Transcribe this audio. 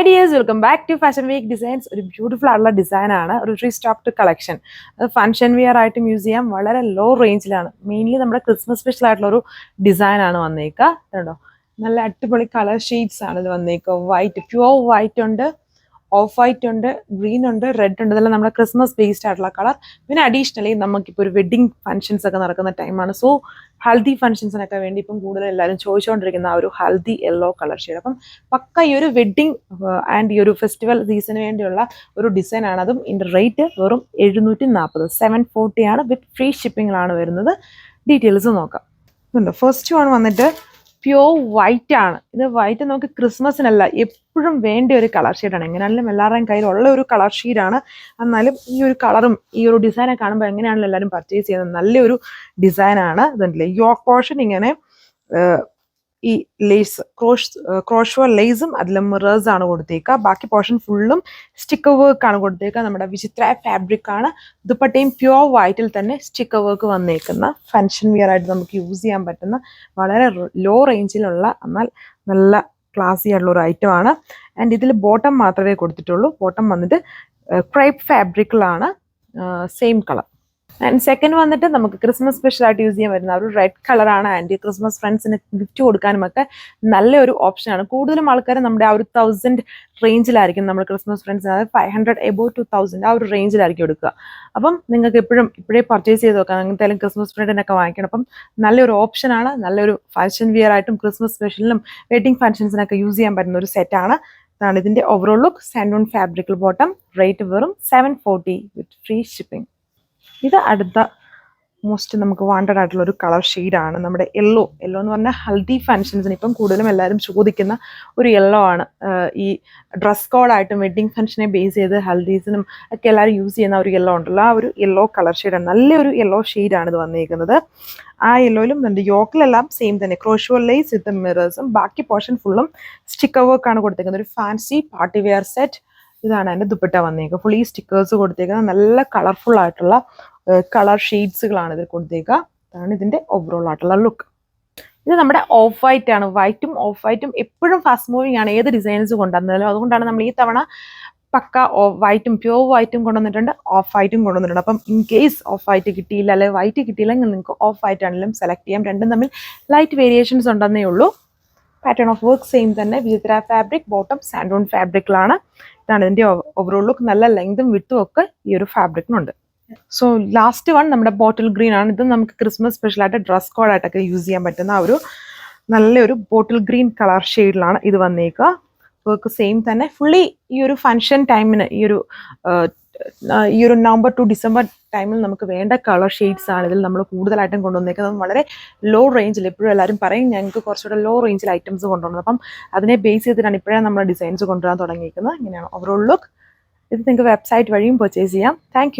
dears, welcome back to Fashion Week Designs. ഒരു beautiful ആയിട്ടുള്ള design ആണ്, ഒരു റീസ്റ്റോക്ഡ് കളക്ഷൻ. ഫംഗ്ഷൻ വിയർ ആയിട്ട് യൂസ് ചെയ്യാം, വളരെ ലോ റേഞ്ചിലാണ്. മെയിൻലി നമ്മുടെ ക്രിസ്മസ് സ്പെഷ്യൽ ആയിട്ടുള്ള ഒരു ഡിസൈൻ ആണ് വന്നേക്കുക. കണ്ടോ, നല്ല അടിപൊളി കളർ ഷെയ്ഡ്സ് ആണ് ഇത് വന്നേക്കുക. വൈറ്റ്, പ്യുവർ വൈറ്റ് ഉണ്ട്, ഓഫ് വൈറ്റ് ഉണ്ട്, ഗ്രീൻ ഉണ്ട്, റെഡ് ഉണ്ട്. ഇതെല്ലാം നമ്മുടെ ക്രിസ്മസ് ബേസ്ഡ് ആയിട്ടുള്ള കളർ. പിന്നെ അഡീഷണലി നമുക്കിപ്പോൾ ഒരു വെഡിങ് ഫംഗ്ഷൻസ് ഒക്കെ നടക്കുന്ന ടൈമാണ്. സോ ഹൽദി ഫംഗ്ഷൻസിനൊക്കെ വേണ്ടി ഇപ്പം കൂടുതൽ എല്ലാവരും ചോദിച്ചുകൊണ്ടിരിക്കുന്ന ആ ഒരു ഹൽദി യെല്ലോ കളർ ഷെയ്ഡ്. അപ്പം പക്ക ഈ ഒരു വെഡിങ് ആൻഡ് ഈ ഒരു ഫെസ്റ്റിവൽ സീസണിന് വേണ്ടിയുള്ള ഒരു ഡിസൈൻ ആണ്. അതും ഇതിൻ്റെ റേറ്റ് വെറും 740, 740 ആണ്. വിത്ത് ഫ്രീ ഷിപ്പിങ്ങിലാണ് വരുന്നത്. ഡീറ്റെയിൽസ് നോക്കാം. ഫസ്റ്റ് വൺ വന്നിട്ട് പ്യോർ വൈറ്റ് ആണ്. ഇത് വൈറ്റ് നമുക്ക് ക്രിസ്മസിനല്ല, എപ്പോഴും വേണ്ട ഒരു കളർ ഷെയ്ഡാണ്. എങ്ങനെയാണെങ്കിലും എല്ലാവരുടെയും കയ്യിലുള്ള ഒരു കളർ ഷെയ്ഡാണ്. എന്നാലും ഈ ഒരു കളറും ഈ ഒരു ഡിസൈനെ കാണുമ്പോൾ എങ്ങനെയാണെങ്കിലും എല്ലാവരും പർച്ചേസ് ചെയ്യുന്നത് നല്ലൊരു ഡിസൈനാണ്. ഇതുണ്ടല്ലേ, യോക്ക് പോർഷൻ ഇങ്ങനെ ഈ ലേസ് ക്രോഷ്വ ലേസും അതിൽ മിറേഴ്സ് ആണ് കൊടുത്തേക്കുക. ബാക്കി പോർഷൻ ഫുള്ളും സ്റ്റിക്കർ വർക്ക് ആണ് കൊടുത്തേക്കുക. നമ്മുടെ വിചിത്ര ഫാബ്രിക് ആണ്. ദുപ്പട്ടയും പ്യുവർ വൈറ്റിൽ തന്നെ സ്റ്റിക്കർ വർക്ക് വന്നേക്കുന്ന ഫംഗ്ഷൻ വിയർ ആയിട്ട് നമുക്ക് യൂസ് ചെയ്യാൻ പറ്റുന്ന വളരെ ലോ റേഞ്ചിലുള്ള എന്നാൽ നല്ല ക്ലാസി ആയിട്ടുള്ള ഒരു ഐറ്റം ആണ്. ആൻഡ് ഇതിൽ ബോട്ടം മാത്രമേ കൊടുത്തിട്ടുള്ളൂ. ബോട്ടം വന്നിട്ട് ക്രേപ്പ് ഫാബ്രിക്കിലാണ്, സെയിം കളർ. ആൻഡ് സെക്കൻഡ് വന്നിട്ട് നമുക്ക് ക്രിസ്മസ് സ്പെഷ്യൽ ആയിട്ട് യൂസ് ചെയ്യാൻ പറ്റുന്ന ഒരു റെഡ് കളറാണ്. ആൻഡ് ക്രിസ്മസ് ഫ്രണ്ട്സിന് ഗിഫ്റ്റ് കൊടുക്കാനും ഒക്കെ നല്ലൊരു ഓപ്ഷനാണ്. കൂടുതലും ആൾക്കാർ നമ്മുടെ ആ ഒരു 1000 റേഞ്ചിലായിരിക്കും നമ്മൾ ക്രിസ്മസ് ഫ്രണ്ട്സിന്, അതായത് 500 എബോവ് ടു 1000 ആ ഒരു റേഞ്ചിലായിരിക്കും എടുക്കുക. അപ്പം നിങ്ങൾക്ക് ഇപ്പോഴേ പർച്ചേസ് ചെയ്ത് നോക്കാം. എന്തായാലും ക്രിസ്മസ് ഫ്രണ്ടിനൊക്കെ വാങ്ങിക്കണം. അപ്പം നല്ലൊരു ഓപ്ഷനാണ്. നല്ലൊരു ഫാഷൻ വിയർ ആയിട്ടും ക്രിസ്മസ് സ്പെഷ്യലിനും വെഡിങ് ഫംഗ്ഷൻസിനൊക്കെ യൂസ് ചെയ്യാൻ പറ്റുന്ന ഒരു സെറ്റാണ്. ഇതാണ് ഇതിൻ്റെ ഓവറോൾ ലുക്ക്. സാൻഡൂൺ ഫാബ്രിക്കൽ ബോട്ടം, റേറ്റ് വെറും 740 വിത്ത് ഫ്രീ ഷിപ്പിംഗ്. ഇത് അടുത്ത മോസ്റ്റ് നമുക്ക് വാണ്ടഡ് ആയിട്ടുള്ള ഒരു കളർ ഷെയ്ഡാണ്. നമ്മുടെ യെല്ലോ എന്ന് പറഞ്ഞാൽ ഹൽദി ഫംഗ്ഷൻസിന് ഇപ്പം കൂടുതലും എല്ലാവരും ചോദിക്കുന്ന ഒരു യെല്ലോ ആണ്. ഈ ഡ്രസ് കോഡായിട്ടും വെഡ്ഡിങ് ഫംഗ്ഷനെ ബേസ് ചെയ്ത് ഹൽദീസിനും ഒക്കെ എല്ലാവരും യൂസ് ചെയ്യുന്ന ഒരു യെല്ലോ ഉണ്ടല്ലോ, ആ ഒരു യെല്ലോ കളർ ഷെയ്ഡാണ്. നല്ലൊരു യെല്ലോ ഷെയ്ഡാണ് ഇത് വന്നിരിക്കുന്നത്. ആ യെല്ലോയിലും ഉണ്ട്, യോക്കിലെല്ലാം സെയിം തന്നെ ക്രോഷ്വൽ ലേസ് വിത്ത് മിറേഴ്സും. ബാക്കി പോർഷൻ ഫുള്ളും സ്റ്റിക്കർ വർക്കാണ് കൊടുത്തേക്കുന്നത്. ഒരു ഫാൻസി പാർട്ടി വെയർ സെറ്റ്. ഇതാണ് അതിൻ്റെ ദുപ്പട്ട വന്നേക്കുക. ഫുള്ളി സ്റ്റിക്കേഴ്സ് കൊടുത്തേക്കുന്നത്. നല്ല കളർഫുൾ ആയിട്ടുള്ള കളർ ഷെയ്ഡ്സുകളാണ് ഇതിൽ കൊടുത്തേക്കുക. ഇതാണ് ഇതിൻ്റെ ഓവറോൾ ആയിട്ടുള്ള ലുക്ക്. ഇത് നമ്മുടെ ഓഫ് വൈറ്റ് ആണ്. വൈറ്റും ഓഫ് വൈറ്റും എപ്പോഴും ഫാസ്റ്റ് മൂവിങ് ആണ്, ഏത് ഡിസൈൻസ് കൊണ്ടുവന്നാലും. അതുകൊണ്ടാണ് നമ്മൾ ഈ തവണ പക്ക വൈറ്റും പ്യുവർ വൈറ്റും കൊണ്ടുവന്നിട്ടുണ്ട്, ഓഫ് വൈറ്റും കൊണ്ടുവന്നിട്ടുണ്ട്. അപ്പം ഇൻ കേസ് ഓഫ് വൈറ്റ് കിട്ടിയില്ല, അല്ലെങ്കിൽ വൈറ്റ് കിട്ടിയില്ലെങ്കിൽ നിങ്ങൾക്ക് ഓഫ് വൈറ്റ് ആണെങ്കിലും സെലക്ട് ചെയ്യാം. രണ്ടും തമ്മിൽ ലൈറ്റ് വേരിയേഷൻസ് ഉണ്ടെന്നേ ഉള്ളൂ. പാറ്റേൺ ഓഫ് വർക്ക് സെയിം തന്നെ. വിചിത്ര ഫാബ്രിക്, ബോട്ടം സാൻഡൂൺ ഫാബ്രിക്കിലാണ്. ഇതാണ് ഇതിൻ്റെ ഓവറോൾ ലുക്ക്. നല്ല ലെങ്തും വിട്ടും ഒക്കെ ഈ ഒരു ഫാബ്രിക്കിനുണ്ട്. സോ ലാസ്റ്റ് വൺ നമ്മുടെ ബോട്ടിൽ ഗ്രീൻ ആണ്. ഇത് നമുക്ക് ക്രിസ്മസ് സ്പെഷ്യലായിട്ട് ഡ്രസ് കോഡായിട്ടൊക്കെ യൂസ് ചെയ്യാൻ പറ്റുന്ന ഒരു നല്ലൊരു ബോട്ടിൽ ഗ്രീൻ കളർ ഷെയ്ഡിലാണ് ഇത് വന്നേക്കുക. വർക്ക് സെയിം തന്നെ. ഫുള്ളി ഈ ഒരു ഫംഗ്ഷൻ ടൈമിന് ഈ ഒരു നവംബർ ടു ഡിസംബർ ടൈമിൽ നമുക്ക് വേണ്ട കളർ ഷെയ്ഡ്സ് ആണ് ഇതിൽ നമ്മൾ കൂടുതലായിട്ടും കൊണ്ടുവന്നേക്കുന്നത്. വളരെ ലോ റേഞ്ചിൽ. എപ്പോഴും എല്ലാവരും പറയും ഞങ്ങൾക്ക് കുറച്ചുകൂടെ ലോ റേഞ്ചിൽ ഐറ്റംസ് കൊണ്ടുവന്നത്. അപ്പം അതിനെ ബേസ് ചെയ്തിട്ടാണ് ഇപ്പോഴാണ് നമ്മൾ ഡിസൈൻസ് കൊണ്ടുവരാൻ തുടങ്ങിയിരിക്കുന്നത്. ഇങ്ങനെയാണ് ഓവറോൾ ലുക്ക്. ഇത് നിങ്ങൾക്ക് വെബ്സൈറ്റ് വഴിയും പർച്ചേസ് ചെയ്യാം. താങ്ക്